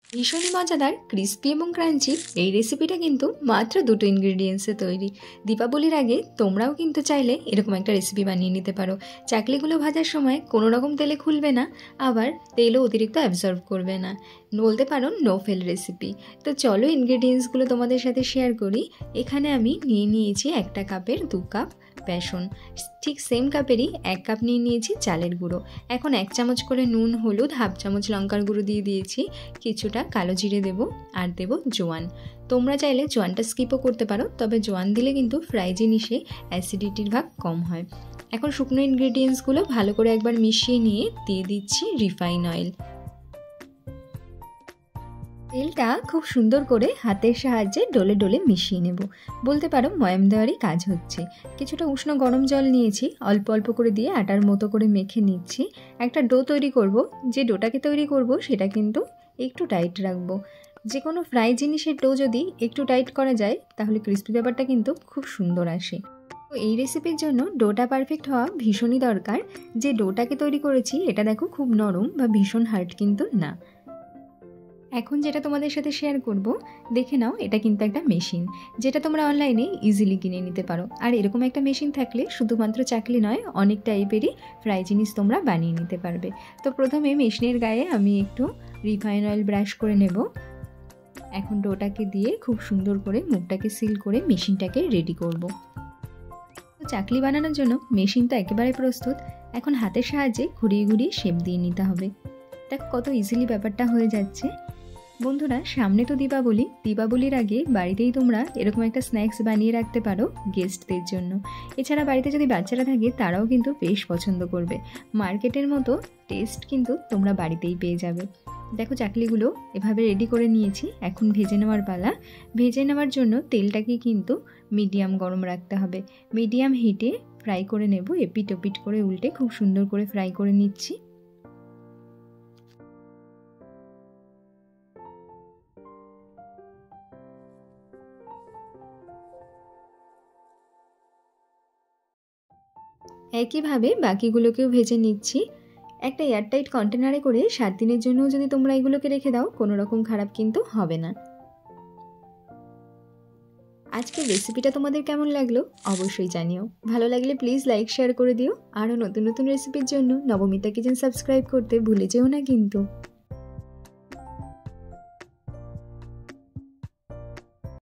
ভীষণই মজাদার ক্রিস্পি এবং ক্রাঞ্চি এই রেসিপিটা কিন্তু মাত্র দুটো ইনগ্রেডিয়েন্টসে তৈরি। দীপাবলির আগে তোমরাও কিন্তু চাইলে এরকম একটা রেসিপি বানিয়ে নিতে পারো। চাকলিগুলো ভাজার সময় কোনো রকম তেলে খুলবে না, আবার তেলও অতিরিক্ত অ্যাবজর্ব করবে না, বলতে পারো নো ফেল রেসিপি। তো চলো ইনগ্রেডিয়েন্টসগুলো তোমাদের সাথে শেয়ার করি। এখানে আমি নিয়েছি 1 কাপের 2 কাপ বেসন, ঠিক সেম কাপেরই 1 কাপ নিয়েছি চালের গুঁড়ো। এখন 1 চামচ করে নুন, হলুদ, হাফ চামচ লঙ্কার গুঁড়ো দিয়ে দিয়েছি, কিছুটা কালো জিরে দেবো, আর দেবো জোয়ান। তোমরা চাইলে জোয়ানটা স্কিপও করতে পারো, তবে জোয়ান দিলে কিন্তু ফ্রাই জিনিসে অ্যাসিডিটির ভাগ কম হয়। এখন শুকনো ইনগ্রেডিয়েন্টসগুলো ভালো করে একবার মিশিয়ে নিয়ে দিয়ে দিচ্ছি রিফাইন অয়েল। তেলটা খুব সুন্দর করে হাতের সাহায্যে ডলে ডলে মিশিয়ে নেব, বলতে পারো ময়াম দেওয়ারই কাজ হচ্ছে। কিছুটা উষ্ণ গরম জল নিয়েছি, অল্প অল্প করে দিয়ে আটার মতো করে মেখে নিচ্ছি। একটা ডো তৈরি করব, যে ডোটাকে তৈরি করব সেটা কিন্তু একটু টাইট রাখবো। যে কোনো ফ্রাই জিনিসের ডো যদি একটু টাইট করা যায় তাহলে ক্রিস্পি ব্যাপারটা কিন্তু খুব সুন্দর আসে। তো এই রেসিপির জন্য ডোটা পারফেক্ট হওয়া ভীষণই দরকার। যে ডোটাকে তৈরি করেছি এটা দেখো খুব নরম বা ভীষণ হার্ড কিন্তু না। এখন যেটা তোমাদের সাথে শেয়ার করব, দেখে নাও, এটা কিন্তু একটা মেশিন, যেটা তোমরা অনলাইনে ইজিলি কিনে নিতে পারো। আর এরকম একটা মেশিন থাকলে শুধুমাত্র চাকলি নয়, অনেক টাইপেরই ফ্রাই জিনিস তোমরা বানিয়ে নিতে পারবে। তো প্রথমে মেশিনের গায়ে আমি একটু রিফাইন অয়েল ব্রাশ করে নেব। এখন ডোটাকে দিয়ে খুব সুন্দর করে মুখটাকে সিল করে মেশিনটাকে রেডি করব। তো চাকলি বানানোর জন্য মেশিন তো একেবারে প্রস্তুত। এখন হাতের সাহায্যে ঘুরিয়ে ঘুরিয়ে শেপ দিয়ে নিতে হবে। দেখো কত ইজিলি ব্যাপারটা হয়ে যাচ্ছে। বন্ধুরা, সামনে তো দীপাবলি, দীপাবলির আগে বাড়িতেই তোমরা এরকম একটা স্ন্যাক্স বানিয়ে রাখতে পারো গেস্টদের জন্য। এছাড়া বাড়িতে যদি বাচ্চারা থাকে তারাও কিন্তু বেশ পছন্দ করবে। মার্কেটের মতো টেস্ট কিন্তু তোমরা বাড়িতেই পেয়ে যাবে। দেখো চাকলিগুলো এভাবে রেডি করে নিয়েছি, এখন ভেজে নেওয়ার পালা। ভেজে নেওয়ার জন্য তেলটাকে কিন্তু মিডিয়াম গরম রাখতে হবে। মিডিয়াম হিটে ফ্রাই করে নেব, এপিট ওপিট করে উল্টে খুব সুন্দর করে ফ্রাই করে নিচ্ছি। একইভাবে বাকিগুলোকেও ভেজে নিচ্ছি। একটা এয়ারটাইট কন্টেনারে করে 7 দিনের জন্য যদি তোমরা এগুলোকে রেখে দাও, কোনো রকম খারাপ কিন্তু হবে না। আজকের রেসিপিটা তোমাদের কেমন লাগলো অবশ্যই জানিও। ভালো লাগলে প্লিজ লাইক শেয়ার করে দিও। আরও নতুন নতুন রেসিপির জন্য নবমিতা কিচেন সাবস্ক্রাইব করতে ভুলে যেও না কিন্তু।